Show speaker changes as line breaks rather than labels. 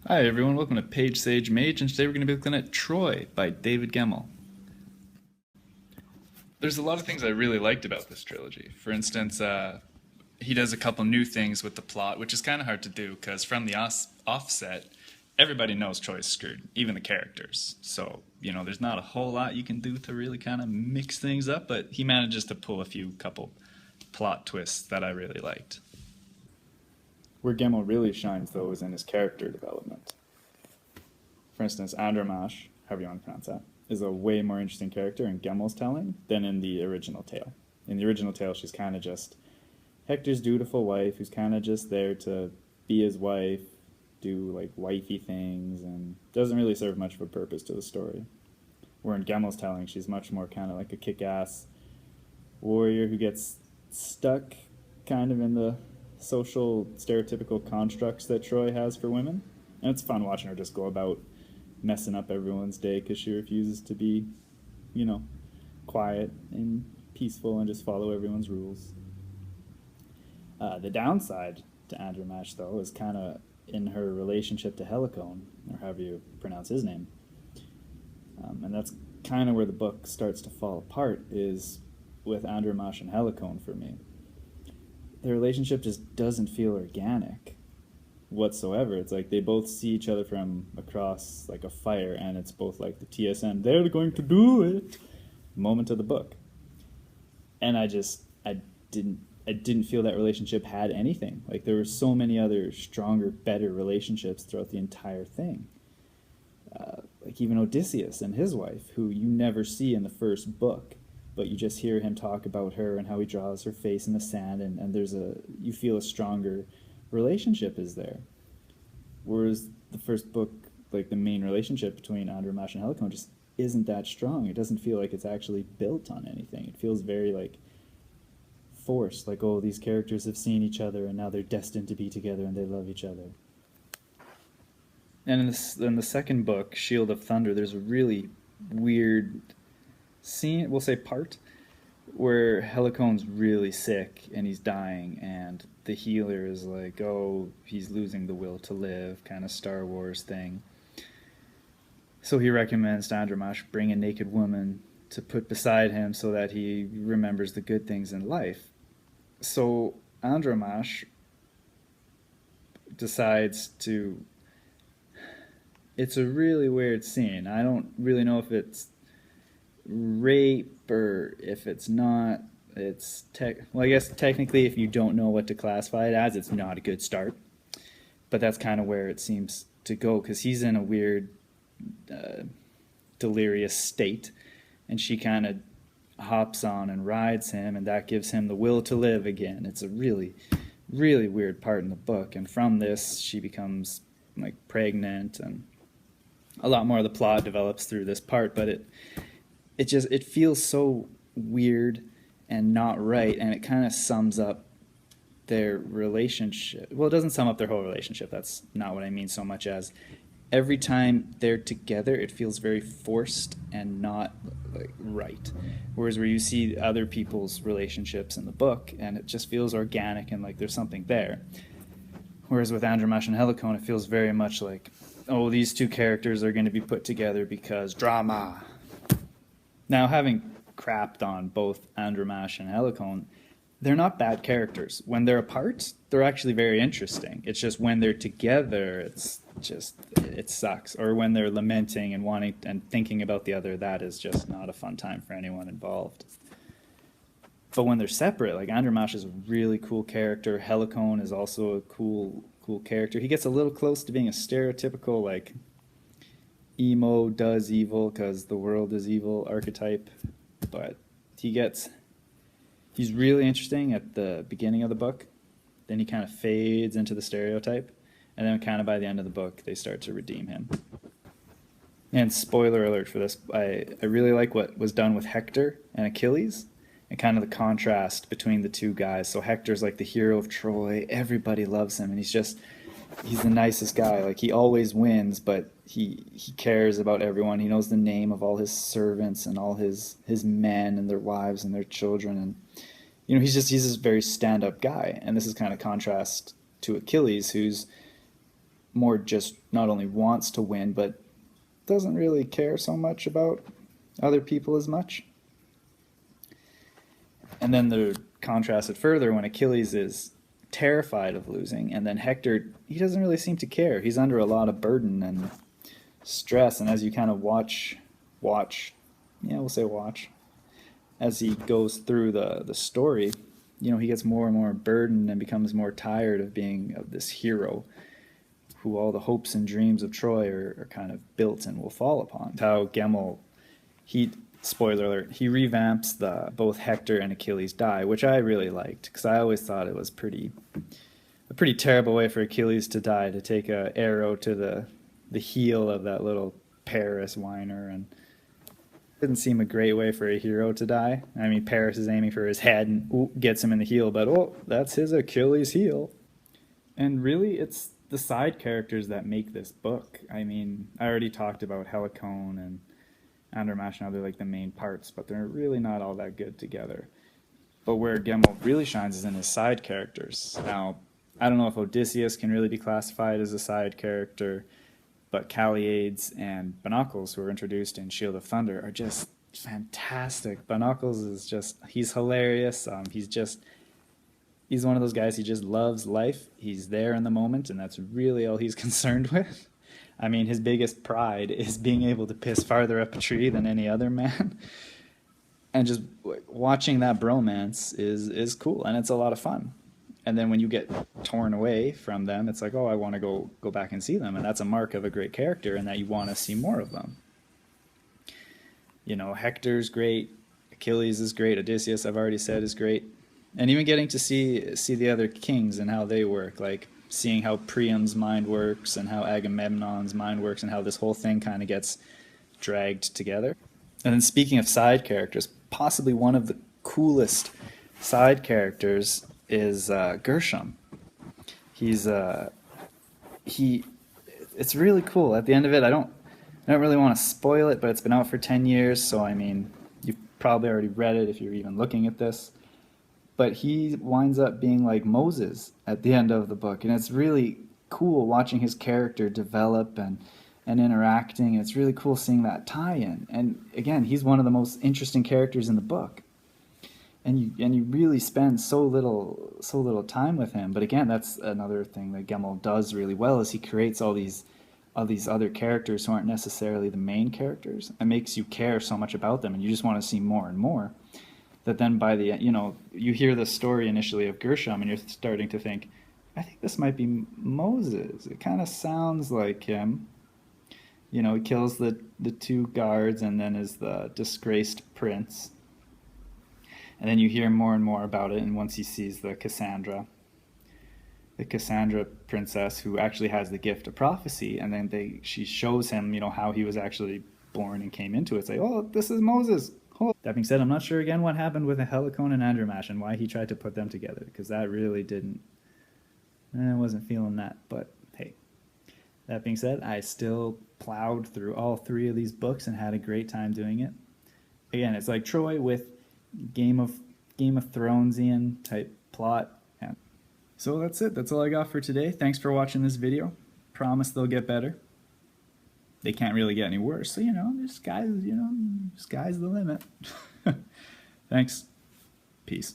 Hi everyone, welcome to Page Sage Mage, and today we're going to be looking at Troy by David Gemmell. There's a lot of things I really liked about this trilogy. For instance, he does a couple new things with the plot, which is kind of hard to do because from the offset, everybody knows Troy's screwed, even the characters. So, there's not a whole lot you can do to really kind of mix things up, but he manages to pull a few couple plot twists that I really liked.
Where Gemmell really shines, though, is in his character development. For instance, Andromache, however you want to pronounce that, is a way more interesting character in Gemmell's telling than in the original tale. In the original tale, she's kind of just Hector's dutiful wife who's kind of just there to be his wife, do like wifey things, and doesn't really serve much of a purpose to the story. Where in Gemmell's telling, she's much more kind of like a kick ass warrior who gets stuck kind of in the social stereotypical constructs that Troy has for women. And it's fun watching her just go about messing up everyone's day because she refuses to be, you know, quiet and peaceful and just follow everyone's rules. The downside to Andromache, though, is kind of in her relationship to Helicone, or however you pronounce his name. And that's kind of where the book starts to fall apart, is with Andromache and Helicone for me. Their relationship just doesn't feel organic whatsoever. It's like they both see each other from across like a fire, and it's both like the TSN, they're going to do it moment of the book. And I didn't feel that relationship had anything. Like there were so many other stronger, better relationships throughout the entire thing. Like even Odysseus and his wife, who you never see in the first book, but you just hear him talk about her and how he draws her face in the sand, and you feel a stronger relationship is there. Whereas the first book, like the main relationship between Andromache and Helicon just isn't that strong. It doesn't feel like it's actually built on anything. It feels very like forced, like, oh, these characters have seen each other and now they're destined to be together and they love each other. And in the second book, Shield of Thunder, there's a really weird scene, we'll say part, where Helicone's really sick and he's dying, and the healer is like, oh, he's losing the will to live, kind of Star Wars thing. So he recommends to Andromache bring a naked woman to put beside him so that he remembers the good things in life. So Andromache decides to. It's a really weird scene. I don't really know if it's rape or if it's not. Well, I guess technically, if you don't know what to classify it as, it's not a good start. But that's kind of where it seems to go because he's in a weird, delirious state, and she kind of hops on and rides him, and that gives him the will to live again. It's a really, really weird part in the book, and from this, she becomes like pregnant, and a lot more of the plot develops through this part. But it feels so weird and not right, and it kind of sums up their relationship. Well, it doesn't sum up their whole relationship. That's not what I mean so much as every time they're together, it feels very forced and not like right. Whereas where you see other people's relationships in the book, and it just feels organic and like there's something there. Whereas with Andromache and Helicone, it feels very much like, oh, these two characters are going to be put together because drama. Now, having crapped on both Andromache and Helicone, they're not bad characters. When they're apart, they're actually very interesting. It's just when they're together, it sucks. Or when they're lamenting and wanting and thinking about the other, that is just not a fun time for anyone involved. But when they're separate, like Andromache is a really cool character. Helicone is also a cool character. He gets a little close to being a stereotypical like emo does evil because the world is evil archetype, but he's really interesting at the beginning of the book. Then he kind of fades into the stereotype, and then kind of by the end of the book, they start to redeem him. And spoiler alert for this, I really like what was done with Hector and Achilles, and kind of the contrast between the two guys. So Hector's like the hero of Troy. Everybody loves him, and he's the nicest guy. Like he always wins, but he cares about everyone. He knows the name of all his servants and all his men and their wives and their children, and he's this very stand up guy. And this is kind of contrast to Achilles, who's more just not only wants to win, but doesn't really care so much about other people as much. And then they're contrasted further when Achilles is terrified of losing, and then Hector, he doesn't really seem to care. He's under a lot of burden and stress, and as you kind of watch, yeah, we'll say watch, as he goes through the story, you know, he gets more and more burdened and becomes more tired of being of this hero who all the hopes and dreams of Troy are kind of built and will fall upon. How Gemmell, he, spoiler alert, he revamps the both Hector and Achilles die, which I really liked, because I always thought it was a pretty terrible way for Achilles to die, to take a arrow to the heel of that little Paris whiner, and didn't seem a great way for a hero to die. I mean, Paris is aiming for his head and gets him in the heel, but that's his Achilles heel. And really, it's the side characters that make this book. I mean, I already talked about Helicone and Andermatt, now they're like the main parts, but they're really not all that good together. But where Gemmell really shines is in his side characters. Now, I don't know if Odysseus can really be classified as a side character, but Caliades and Bonacles, who are introduced in Shield of Thunder, are just fantastic. Bonacles is just, he's hilarious. He's one of those guys, he just loves life. He's there in the moment, and that's really all he's concerned with. I mean, his biggest pride is being able to piss farther up a tree than any other man. And just watching that bromance is cool, and it's a lot of fun. And then when you get torn away from them, it's like, oh, I want to go back and see them. And that's a mark of a great character, and that you want to see more of them. You know, Hector's great, Achilles is great, Odysseus, I've already said, is great. And even getting to see the other kings and how they work, like seeing how Priam's mind works and how Agamemnon's mind works and how this whole thing kind of gets dragged together. And then speaking of side characters, possibly one of the coolest side characters is Gershom. It's really cool. At the end of it, I don't really want to spoil it, but it's been out for 10 years, so I mean, you've probably already read it if you're even looking at this. But he winds up being like Moses at the end of the book, and it's really cool watching his character develop and interacting. It's really cool seeing that tie-in. And again, he's one of the most interesting characters in the book, and you really spend so little time with him. But again, that's another thing that Gemmell does really well, is he creates all these other characters who aren't necessarily the main characters, and makes you care so much about them, and you just want to see more and more. That then by the end, you know, you hear the story initially of Gershom, and you're starting to think, I think this might be Moses. It kind of sounds like him. You know, he kills the two guards and then is the disgraced prince. And then you hear more and more about it, and once he sees the Cassandra princess, who actually has the gift of prophecy, and then she shows him, you know, how he was actually born and came into it. It's like, oh, this is Moses. Oh. That being said, I'm not sure again what happened with Helicone and Andermatt and why he tried to put them together, because that really didn't, I wasn't feeling that. But hey, that being said, I still plowed through all three of these books and had a great time doing it. Again, it's like Troy with Game of Thronesian type plot. Yeah. So that's it. That's all I got for today. Thanks for watching this video. Promise they'll get better. They can't really get any worse. So, you know, sky's the limit. Thanks. Peace.